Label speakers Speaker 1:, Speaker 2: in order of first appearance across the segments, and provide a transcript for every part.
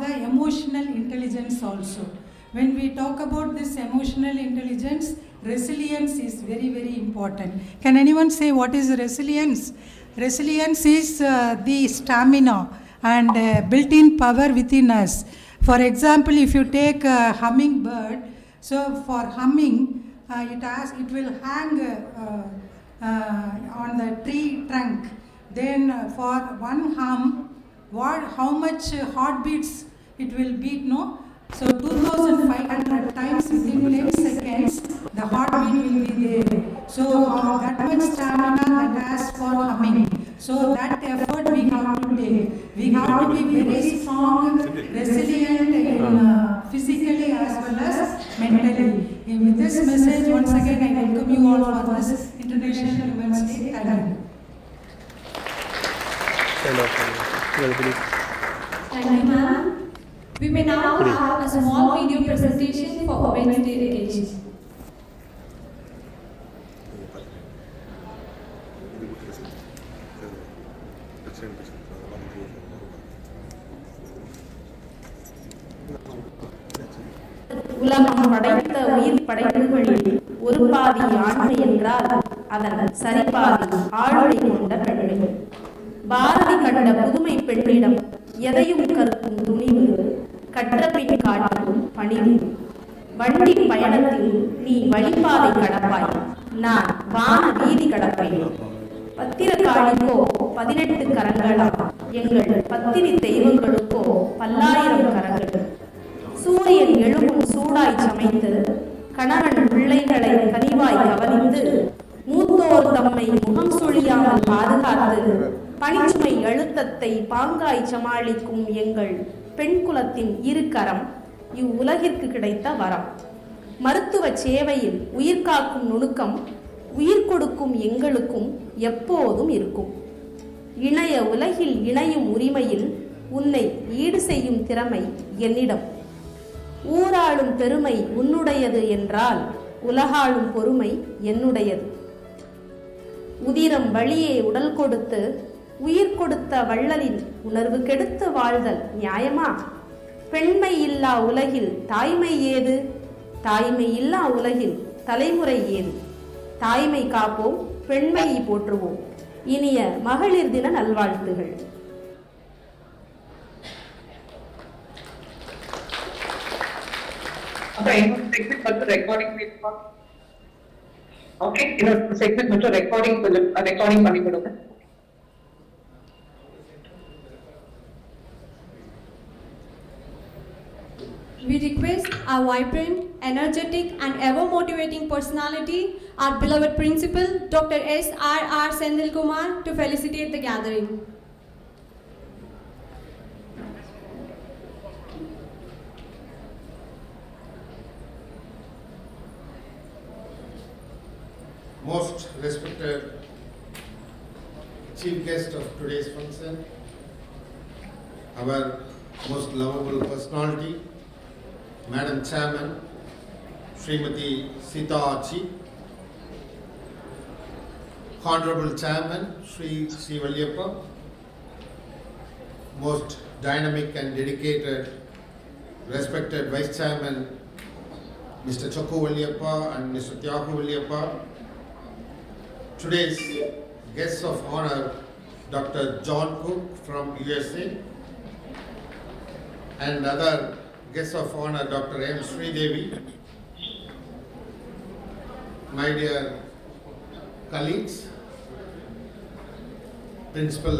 Speaker 1: the emotional intelligence also. When we talk about this emotional intelligence, resilience is very, very important. Can anyone say what is resilience? Resilience is the stamina and built-in power within us. For example, if you take a hummingbird, so for humming, it will hang on the tree trunk. Then for one hum, how much heartbeats it will beat, no? So 2500 times within 10 seconds, the heartbeat will be there. So that much stamina that has for humming. So that effort we have to take. We have to be very strong, resilient in physically as well as mentally. With this message, once again I welcome you all for this International Women's Day. Thank you.
Speaker 2: Thank you, ma'am. We may now have a small video presentation for Women's Day occasion.
Speaker 3: உலகம் படைத்த உயிர் படைப்புகளில் ஒரு பாதி ஆண்மை என்றால் அதன் சரிபாதி ஆளுமை கொண்ட பெண்மை. பாரதி கண்ட புதுமை பெண்ணிடம் எதையும் கற்கும் துணிவு, கற்றபின் காட்டும் பணிவு. வண்டி பயணத்தில் நீ வழிபாதை கடப்பாய், நான் வான வீதி கடப்பேன். பத்திரகாளிக்கோ 18 கரங்களாம், எங்கள் பத்தினி தெய்வங்களுக்கோ 1000 கரங்கள். சூரியன் எழுவும் சூடாய் சமைத்து, கணவன் பிள்ளைகளை கனிவாய் கவனித்து, மூத்தோர் தம்மை முகம் சுழியாமல் பாதுகாத்து, பணிச்சுமை அழுத்தத்தை பாங்காய் சமாளிக்கும் எங்கள் பெண் குலத்தின் இரு கரம் இவ்வுலகிற்கு கிடைத்த வரம். மருத்துவ சேவையில் உயிர் காக்கும் நுணுக்கம் உயிர் கொடுக்கும் எங்களுக்கும் எப்போதும் இருக்கும். இணைய உலகில் இணையும் உரிமையில் உன்னை ஈடு செய்யும் திறமை என்னிடம். ஊராளும் பெருமை உன்னுடையது என்றால் உலகாளும் பொறுமை என்னுடையது. உதிரம் வழியே உடல் கொடுத்து உயிர் கொடுத்த வள்ளலின் உணர்வு கெடுத்து வாழ்தல் நியாயமா? பெண்மை இல்லா உலகில் தாய்மை ஏது? தாய்மை இல்லா உலகில் தலைமுறை ஏது? தாய்மை காப்போம், பெண்மையை போற்றுவோம். இனிய மகளிர் தின நல்வாழ்த்துகள்.
Speaker 4: ரெக்கார்டிங் பண்ணி கொடுங்க.
Speaker 2: We request our vibrant, energetic and ever-motivating personality, our beloved principal, Dr. S.R.R. Sendilkumar, to felicitate the gathering.
Speaker 5: Most respected chief guest of today's function, our most lovable personality, Madam Chairman, Srimati Sita Achi, Honorable Chairman, Sri Valliyappa, most dynamic and dedicated, respected Vice Chairman, Mr. Chokku Valliyappa and Mr. Tyagu Valliyappa, today's guests of honor, Dr. John Cook from USA, and other guests of honor, Dr. M. Sridevi, my dear colleagues, Principal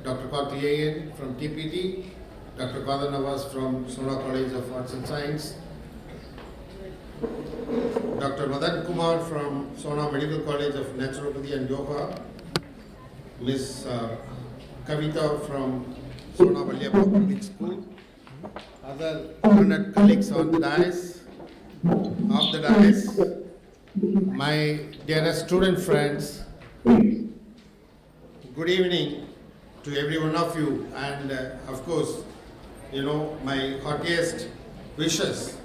Speaker 5: Dr. Karthikeyan from TPT, Dr. Qadar Nawaz from Sona College of Arts and Science, Dr. Madan Kumar from Sona Medical College of Naturopathy and Yoga, Ms. Kavita from Sona Valliyappa Public School, other honored colleagues on the dais, off the dais, my dearest student friends, good evening to every one of you, and of course, my heartiest wishes,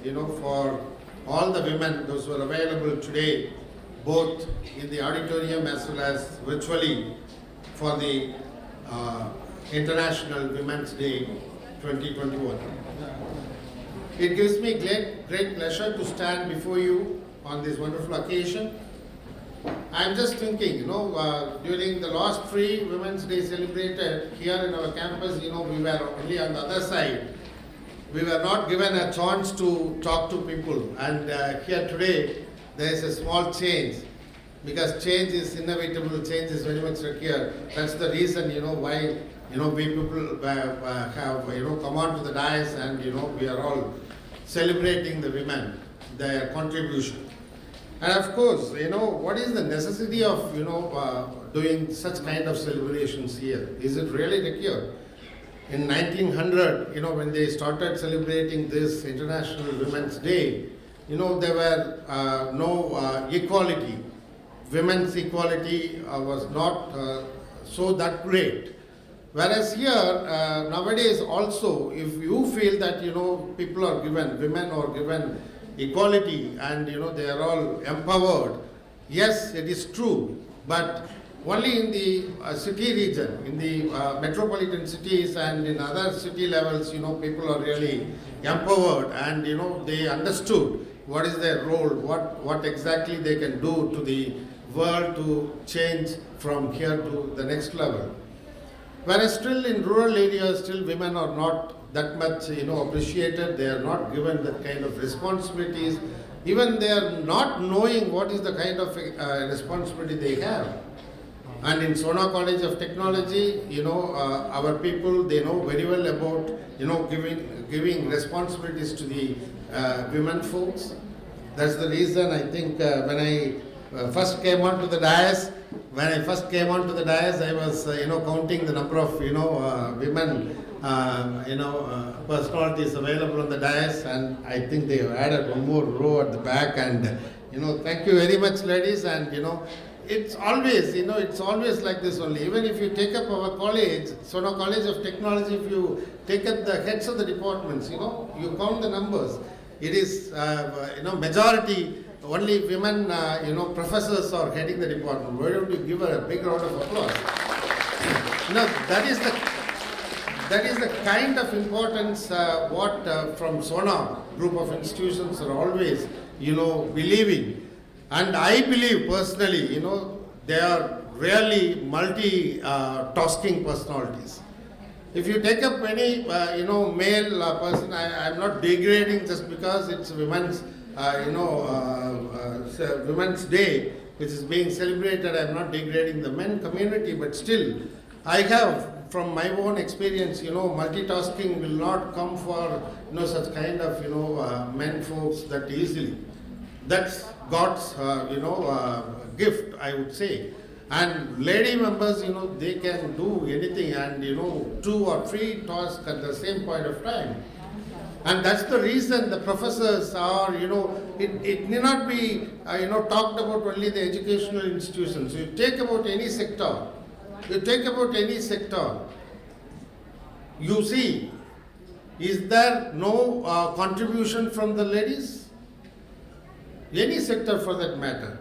Speaker 5: for all the women, those who are available today, both in the auditorium as well as virtually for the International Women's Day 2021. It gives me great pleasure to stand before you on this wonderful occasion. I'm just thinking, during the last 3 Women's Day celebrated here in our campus, we were only on the other side. We were not given a chance to talk to people. And here today, there is a small change. Because change is inevitable, change is very much required. That's the reason, why, we people have, come on to the dais and, we are all celebrating the women, their contribution. And of course, what is the necessity of, doing such kind of celebrations here? Is it really required? In 1900, when they started celebrating this International Women's Day, there were no equality. Women's equality was not so that great. Whereas here, nowadays also, if you feel that, people are given, women are given equality and, they are all empowered, yes, it is true. But only in the city region, in the metropolitan cities and in other city levels, people are really empowered and, they understood what is their role, what exactly they can do to the world to change from here to the next level. Whereas still in rural areas, still women are not that much, appreciated. They are not given that kind of responsibilities. Even they are not knowing what is the kind of responsibility they have. And in Sona College of Technology, our people, they know very well about, giving responsibilities to the women folks. That's the reason I think when I first came onto the dais, I was, counting the number of, women, personalities available on the dais, and I think they have added one more row at the back. And, thank you very much, ladies. And, it's always like this only. Even if you take up our college, Sona College of Technology, if you take up the heads of the departments, you count the numbers. It is, majority. Only women, professors are heading the department. Why don't you give her a big round of applause? That is the kind of importance what from Sona group of institutions are always, believing. And I believe personally, they are really multi-tasking personalities. If you take up any, male person, I'm not degrading just because it's women's Women's Day, which is being celebrated. I'm not degrading the men community, but still, I have, from my own experience, multitasking will not come for, such kind of, men folks that easily. That's God's, gift, I would say. And lady members, they can do anything and, 2 or 3 tasks at the same point of time. And that's the reason the professors are, it need not be, talked about only the educational institutions. You take about any sector, you see, is there no contribution from the ladies? Any sector for that matter.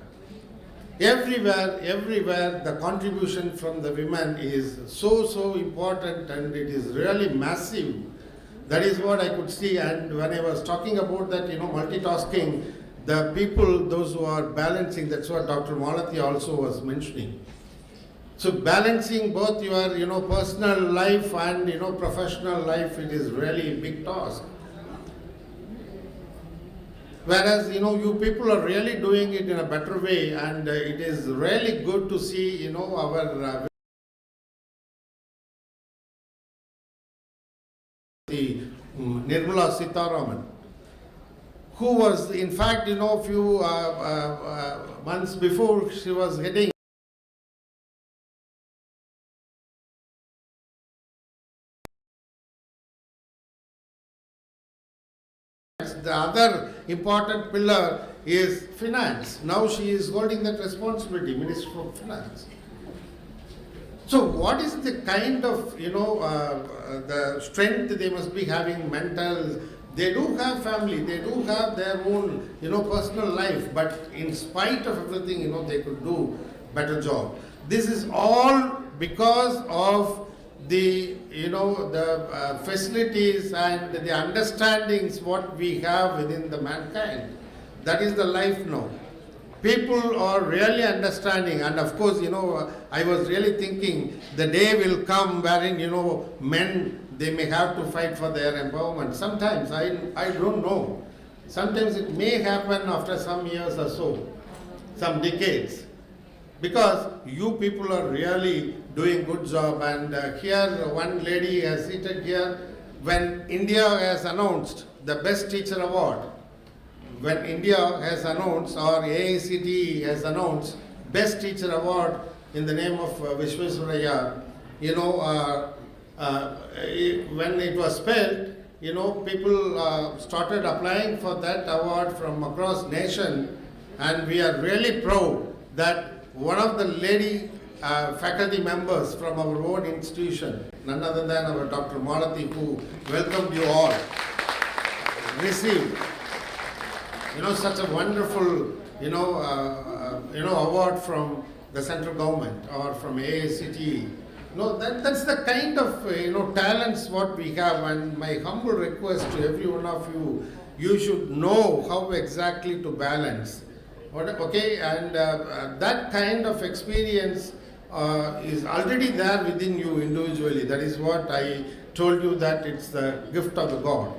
Speaker 5: Everywhere the contribution from the women is so important, and it is really massive. That is what I could see. And when I was talking about that, multitasking, the people, those who are balancing, that's what Dr. Malati also was mentioning. So balancing both your, personal life and, professional life, it is really a big task. Whereas, you people are really doing it in a better way, and it is really good to see, our Nirmala Sitharaman, who was, in fact, a few months before, she was heading the other important pillar is finance. Now she is holding that responsibility, Minister of Finance. So what is the kind of, the strength they must be having, mental? They do have family, they do have their own, personal life, but in spite of everything, they could do better job. This is all because of the facilities and the understandings what we have within the mankind. That is the life now. People are really understanding, and of course, I was really thinking the day will come wherein, men, they may have to fight for their empowerment. Sometimes, I don't know. Sometimes it may happen after some years or so, some decades. Because you people are really doing good job, and here one lady has seated here. When India has announced the Best Teacher Award, when India has announced, or AICTE has announced Best Teacher Award in the name of Vishwesvaraya, when it was spelled, people started applying for that award from across nation, and we are really proud that one of the lady faculty members from our own institution, none other than our Dr. Malati, who welcomed you all, received such a wonderful award from the central government or from AICTE. That's the kind of talents what we have, and my humble request to every one of you, you should know how exactly to balance. Okay, and that kind of experience is already there within you individually. That is what I told you, that it's the gift of the God.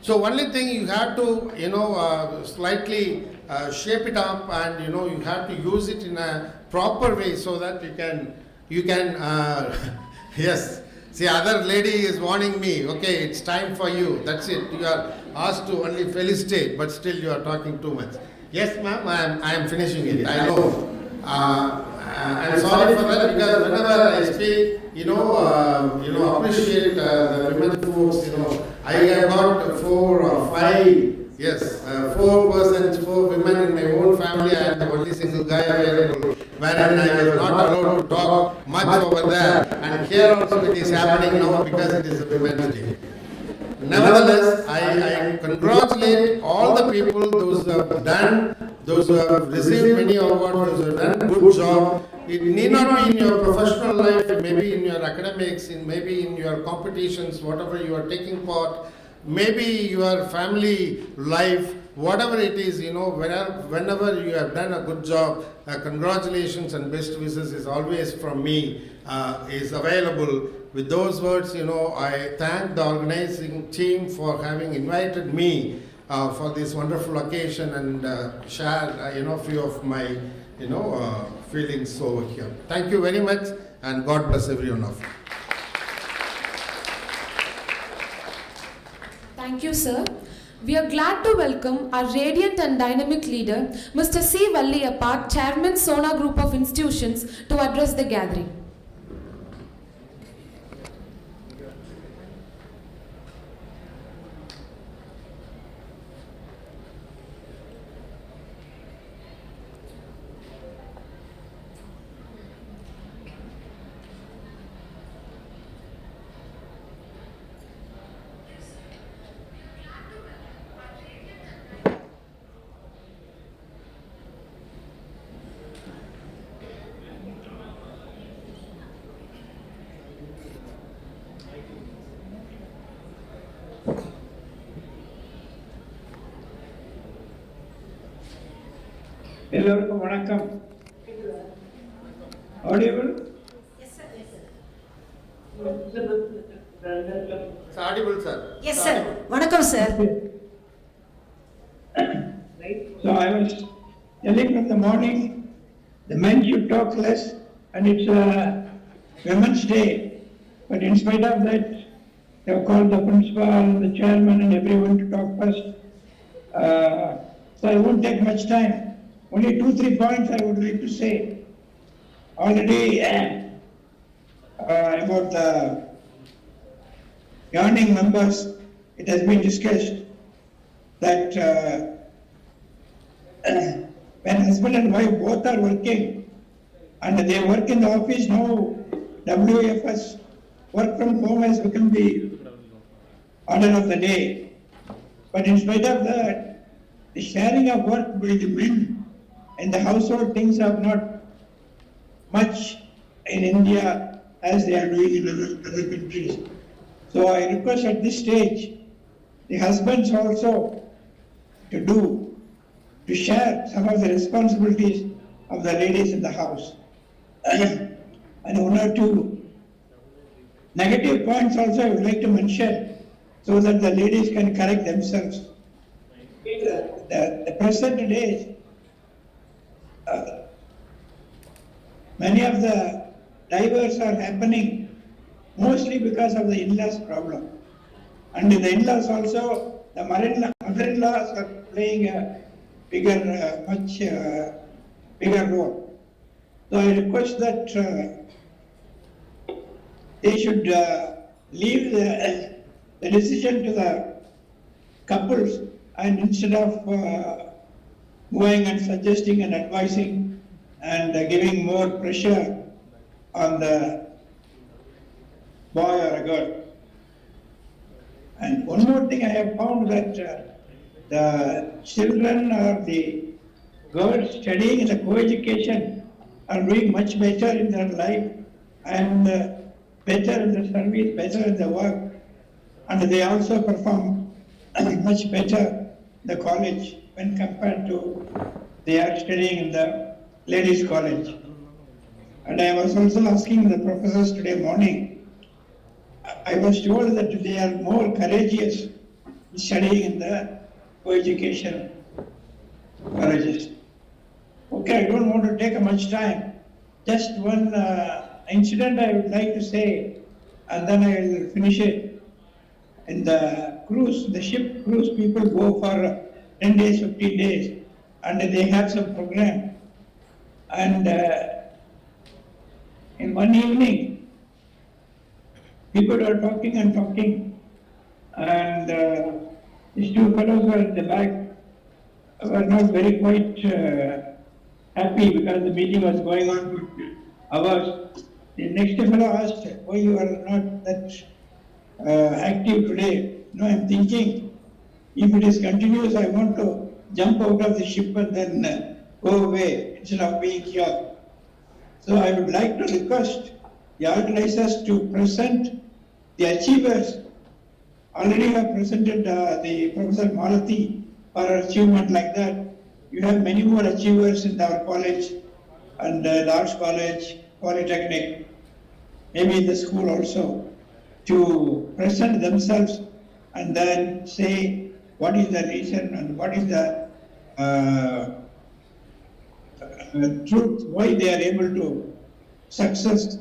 Speaker 5: So only thing you have to, slightly shape it up, and you have to use it in a proper way so that you can. Yes. See, other lady is warning me. Okay, it's time for you. That's it. You are asked to only felicitate, but still you are talking too much. Yes, ma'am, I am finishing it. I know. I'm sorry for that, because whenever I speak, appreciate the women folks. I have got 4 or 5, yes, 4 persons, 4 women in my own family. I am the only single guy available, wherein I was not allowed to talk much over there. And here also it is happening now because it is a Women's Day. Nevertheless, I congratulate all the people, those who have done, those who have received many awards, those who have done good job. It need not be in your professional life, maybe in your academics, maybe in your competitions, whatever you are taking part, maybe your family life, whatever it is, whenever you have done a good job, congratulations and best wishes is always from me, is available. With those words, I thank the organizing team for having invited me for this wonderful occasion, and share, few of my, feelings over here. Thank you very much, and God bless every one of you.
Speaker 4: Thank you, sir. We are glad to welcome our radiant and dynamic leader, Mr. C. Valliyappa, Chairman, Sona Group of Institutions, to address the gathering.
Speaker 6: எல்லோருக்கும் வணக்கம். Audible?
Speaker 1: Yes, sir.
Speaker 5: It's audible, sir.
Speaker 1: Yes, sir. Vanakkam, sir.
Speaker 6: So I was telling from the morning, the men should talk less, and it's Women's Day. But in spite of that, they have called the principal, the chairman, and everyone to talk first. So I won't take much time. Only 2-3 points I would like to say. Already about the governing members, it has been discussed that when husband and wife both are working and they work in the office, now WFS, work from home, has become the order of the day. But in spite of that, the sharing of work by the men in the household, things are not much in India as they are doing in other countries. So I request at this stage the husbands also to share some of the responsibilities of the ladies in the house. And one or two negative points also I would like to mention so that the ladies can correct themselves. The present days, many of the divorces are happening mostly because of the in-laws problem. And the in-laws also, the mother-in-laws are playing a much bigger role. So I request that they should leave the decision to the couples, and instead of going and suggesting and advising and giving more pressure on the boy or a girl. And one more thing I have found that the children or the girls studying in the co-education are doing much better in their life and better in the service, better in the work, and they also perform much better in the college when compared to they are studying in the ladies' college. And I was also asking the professors today morning, I was told that they are more courageous studying in the co-education colleges. Okay, I don't want to take much time. Just one incident I would like to say, and then I will finish it. In the cruise, the ship cruise, people go for 10 days, 15 days, and they have some program. And in one evening, people were talking, and these two fellows were at the back, were not very quite happy because the meeting was going on for hours. The next fellow asked, why you are not that active today? No, I'm thinking, if it is continuous, I want to jump out of the ship and then go away instead of being here. So I would like to request the organizers to present the achievers. Already have presented the Professor Malathi for an achievement like that. You have many more achievers in our college and the Arts College, Polytechnic, maybe in the school also, to present themselves and then say what is the reason and what is the truth, why they are able to success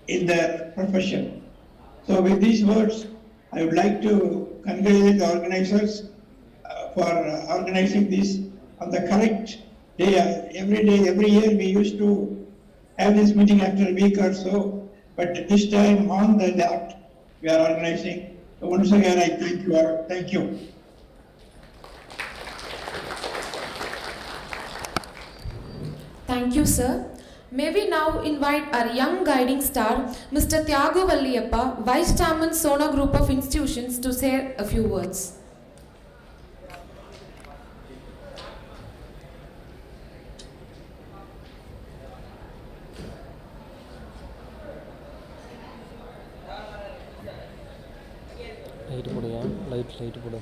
Speaker 6: in their profession. So with these words, I would like to congratulate the organizers for organizing this on the correct day. Every year we used to have this meeting after a week or so, but this time on the dot we are organizing. So once again, I thank you all. Thank you.
Speaker 4: Thank you, sir. May we now invite our young guiding star, Mr. Thiagu Valliyappa, Vice Chairman, Sona Group of Institutions, to say a few words.
Speaker 7: Light போடுயா light போடு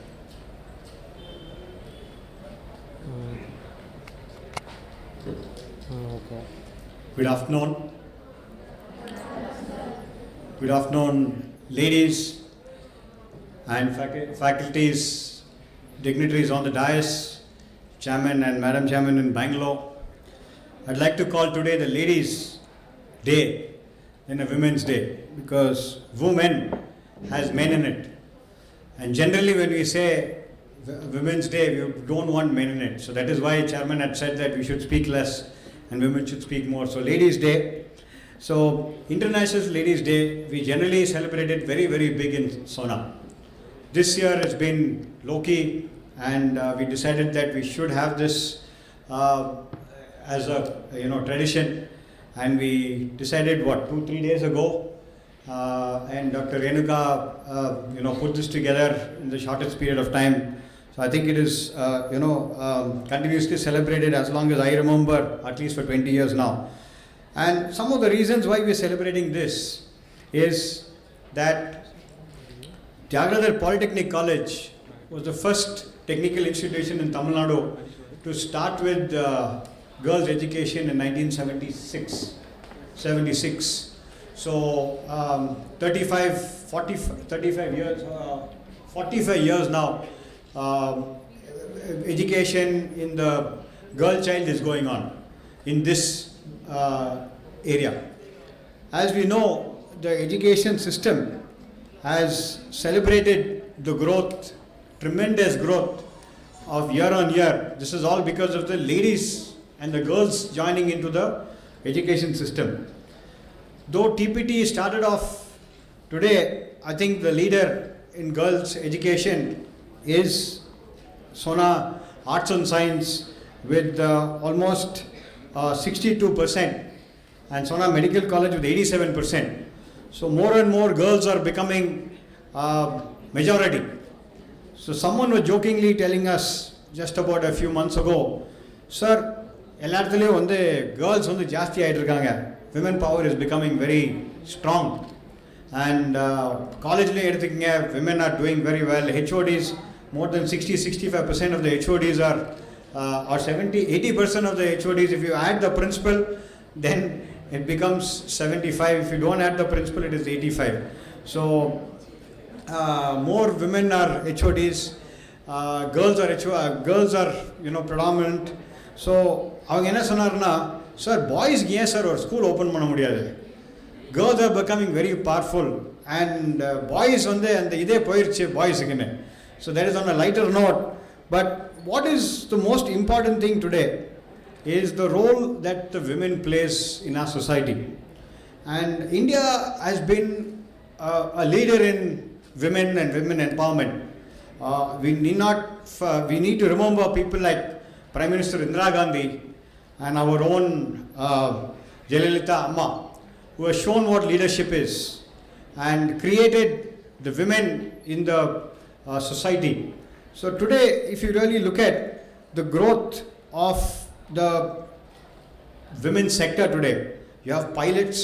Speaker 7: okay
Speaker 8: Good afternoon, ladies and faculties, dignitaries on the dais, Chairman and Madam Chairman in Bangalore. I'd like to call today the Ladies' Day and a Women's Day because women has men in it. And generally when we say Women's Day, we don't want men in it. So that is why Chairman had said that we should speak less and women should speak more. So Ladies' Day. So International Ladies' Day, we generally celebrate it very, very big in Sona. This year it's been low-key and we decided that we should have this as a tradition, and we decided 2-3 days ago, and Dr. Renuka put this together in the shortest period of time. So I think it is continuously celebrated as long as I remember, at least for 20 years now. And some of the reasons why we're celebrating this is that Tyagarajar Polytechnic College was the first technical institution in Tamil Nadu to start with girls' education in 1976. So 45 years now, education in the girl child is going on in this area. As we know, the education system has celebrated the growth, tremendous growth of year on year. This is all because of the ladies and the girls joining into the education system. Though TPT started off today, I think the leader in girls' education is Sona Arts and Science with almost 62%, and Sona Medical College with 87%. So more and more girls are becoming majority. So someone was jokingly telling us just about a few months ago, sir, எல்லாத்துலேயும் வந்து girls வந்து ஜாஸ்தி ஆகிட்டு இருக்காங்க. Women power is becoming very strong. And collegeலேயே எடுத்துக்கிங்க, women are doing very well. HODs, more than 60-65% of the HODs are, or 70-80% of the HODs, if you add the principal, then it becomes 75. If you don't add the principal, it is 85. So more women are HODs, girls are predominant. So அவங்க என்ன சொன்னார்னா, sir பாய்ஸ்க்கு ஏன் sir ஒரு school open பண்ண முடியாது? Girls are becoming very powerful and boys வந்து அந்த இதே போயிடுச்சு பாய்ஸுக்குன்னு. So that is on a lighter note. But what is the most important thing today is the role that the women plays in our society. And India has been a leader in women and women empowerment. We need to remember people like Prime Minister Indira Gandhi and our own Jayalalitha Amma, who has shown what leadership is and created the women in the society. So today, if you really look at the growth of the women's sector today, you have pilots,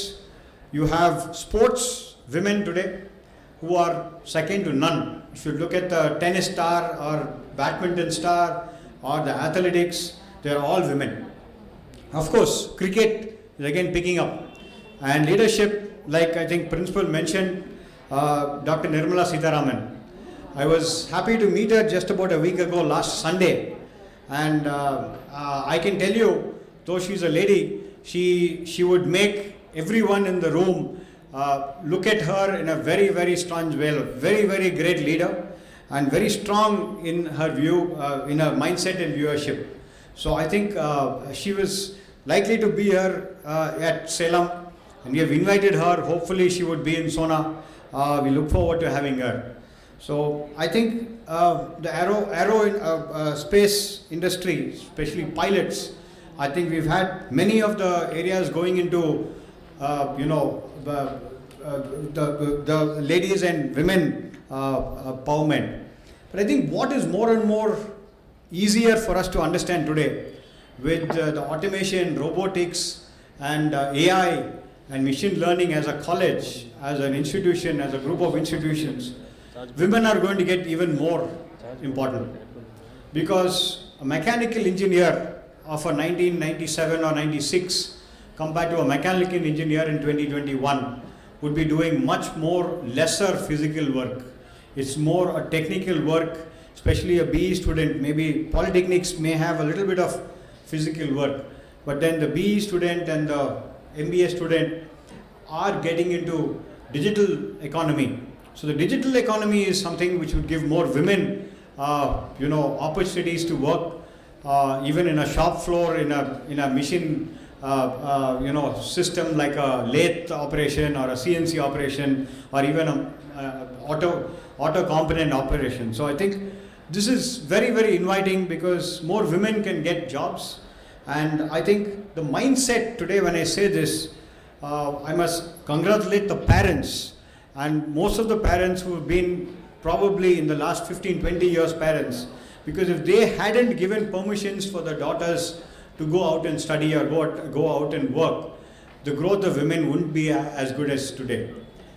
Speaker 8: you have sports women today who are second to none. If you look at the tennis star or badminton star or the athletics, they are all women. Of course, cricket is again picking up. And leadership, like I think Principal mentioned, Dr. Nirmala Sitharaman. I was happy to meet her just about a week ago, last Sunday. And I can tell you, though she's a lady, she would make everyone in the room look at her in a very, very strong way. Very, very great leader and very strong in her view, in her mindset and viewership. So I think she was likely to be here at Salem, and we have invited her. Hopefully she would be in Sona. We look forward to having her. So I think the aero space industry, especially pilots, I think we've had many of the areas going into the ladies and women empowerment. But I think what is more and more easier for us to understand today with the automation, robotics and AI and machine learning as a college, as an institution, as a group of institutions, women are going to get even more important. Because a mechanical engineer of a 1997 or 96 compared to a mechanical engineer in 2021 would be doing much more lesser physical work. It's more a technical work, especially a BE student. Maybe polytechnics may have a little bit of physical work, but then the BE student and the MBA student are getting into digital economy. So the digital economy is something which would give more women opportunities to work even in a shop floor, in a machine system like a lathe operation or a CNC operation or even a auto component operation. So I think this is very, very inviting because more women can get jobs. And I think the mindset today, when I say this, I must congratulate the parents and most of the parents who have been probably in the last 15-20 years parents, because if they hadn't given permissions for the daughters to go out and study or go out and work, the growth of women wouldn't be as good as today.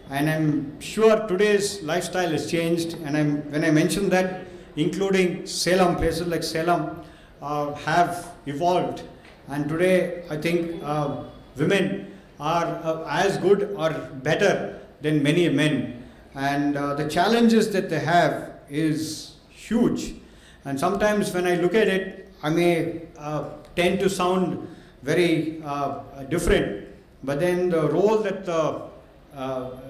Speaker 8: And I'm sure today's lifestyle has changed. And when I mention that, including Salem, places like Salem have evolved. And today, I think women are as good or better than many men. And the challenges that they have is huge. And sometimes when I look at it, I may tend to sound very different. But then the role that the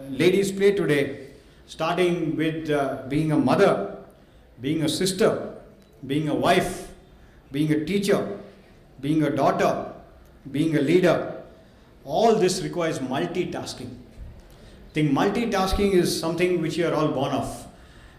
Speaker 8: ladies play today, starting with being a mother, being a sister, being a wife, being a teacher, being a daughter, being a leader, all this requires multitasking. I think multitasking is something which you are all born of.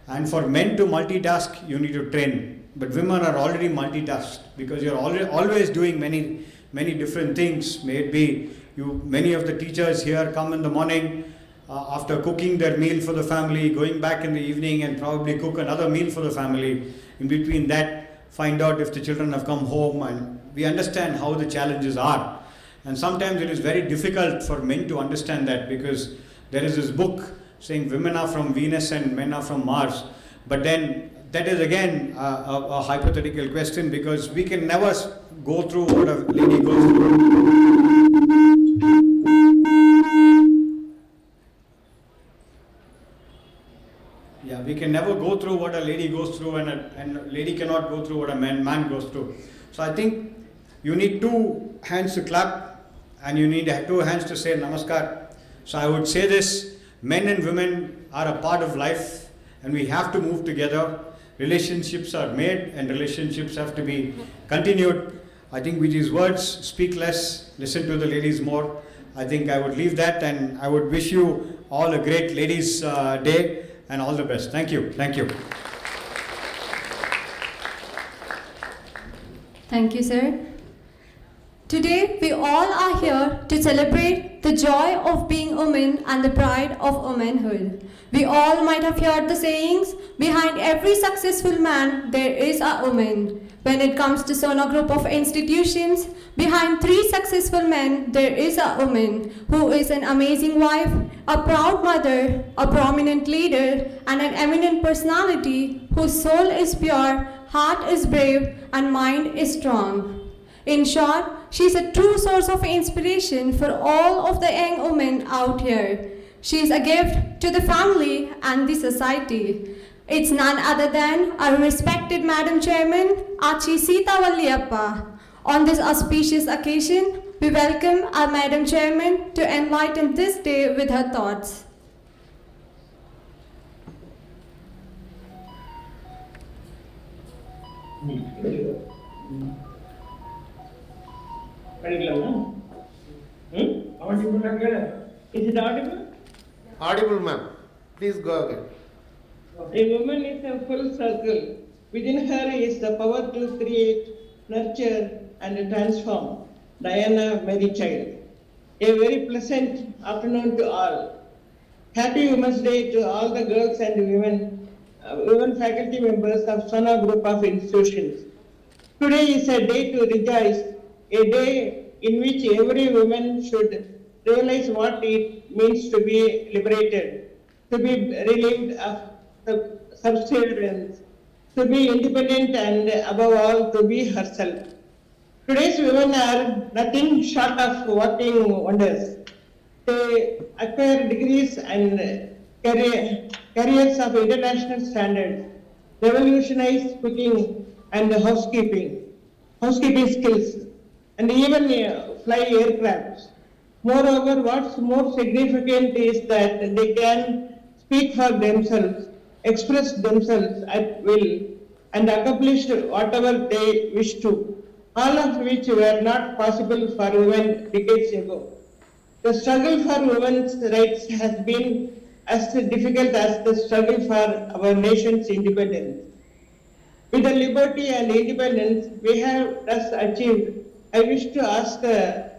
Speaker 8: And for men to multitask, you need to train. But women are already multitasked because you're always doing many different things. Maybe many of the teachers here come in the morning after cooking their meal for the family, going back in the evening and probably cook another meal for the family. In between that, find out if the children have come home, and we understand how the challenges are. And sometimes it is very difficult for men to understand that, because there is this book saying women are from Venus and men are from Mars. But then that is again a hypothetical question, because we can never go through what a lady goes through. Yeah, we can never go through what a lady goes through, and a lady cannot go through what a man goes through. So I think you need two hands to clap, and you need two hands to say namaskar. So I would say this: men and women are a part of life, and we have to move together. Relationships are made, and relationships have to be continued. I think with these words, speak less, listen to the ladies more. I think I would leave that, and I would wish you all a great Ladies' Day and all the best. Thank you. Thank you.
Speaker 2: Thank you, sir. Today, we all are here to celebrate the joy of being women and the pride of womanhood. We all might have heard the sayings, behind every successful man, there is a woman. When it comes to Sona Group of Institutions, behind 3 successful men, there is a woman who is an amazing wife, a proud mother, a prominent leader, and an eminent personality whose soul is pure, heart is brave, and mind is strong. In short, she is a true source of inspiration for all of the young women out here. She is a gift to the family and the society. It's none other than our respected Madam Chairman, Achi Sita Valliyappa. On this auspicious occasion, we welcome our Madam Chairman to enlighten this day with her thoughts.
Speaker 9: Is it audible?
Speaker 5: Audible, ma'am. Please go ahead.
Speaker 9: A woman is a full circle. Within her is the power to create, nurture, and transform. Diana Mary Child. A very pleasant afternoon to all. Happy Women's Day to all the girls and women faculty members of Sona Group of Institutions. Today is a day to rejoice, a day in which every woman should realize what it means to be liberated, to be relieved of subservience, to be independent, and above all, to be herself. Today's women are nothing short of working wonders. They acquire degrees and careers of international standards, revolutionize cooking and housekeeping skills, and even fly aircrafts. Moreover, what's more significant is that they can speak for themselves, express themselves at will, and accomplish whatever they wish to, all of which were not possible for women decades ago. The struggle for women's rights has been as difficult as the struggle for our nation's independence. With the liberty and independence we have thus achieved, I wish to ask the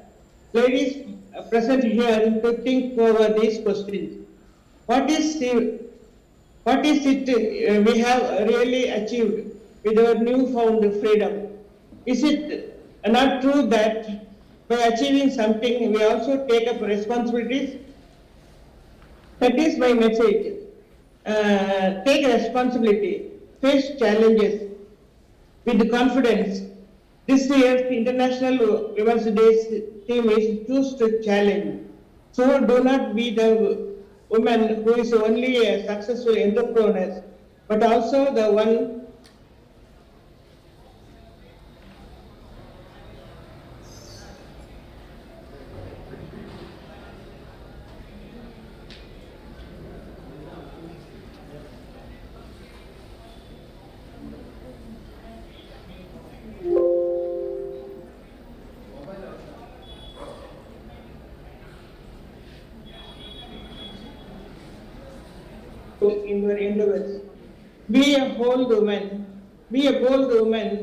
Speaker 9: ladies present here to think over these questions. What is it we have really achieved with our newfound freedom? Is it not true that By achieving something, we also take up responsibilities. That is my message. Take responsibility, face challenges with confidence. This year's International Women's Day theme is choose to challenge. So do not be the woman who is only a successful entrepreneur, but also the one in your endeavors. Be a bold woman,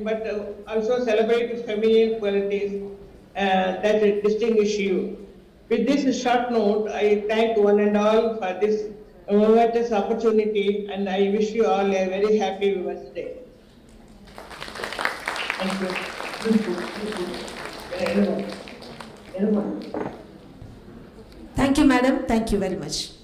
Speaker 9: but also celebrate feminine qualities that distinguish you. With this short note, I thank one and all for this momentous opportunity, and I wish you all a very happy Women's Day. Thank you.
Speaker 10: Thank you, madam. Thank you very much.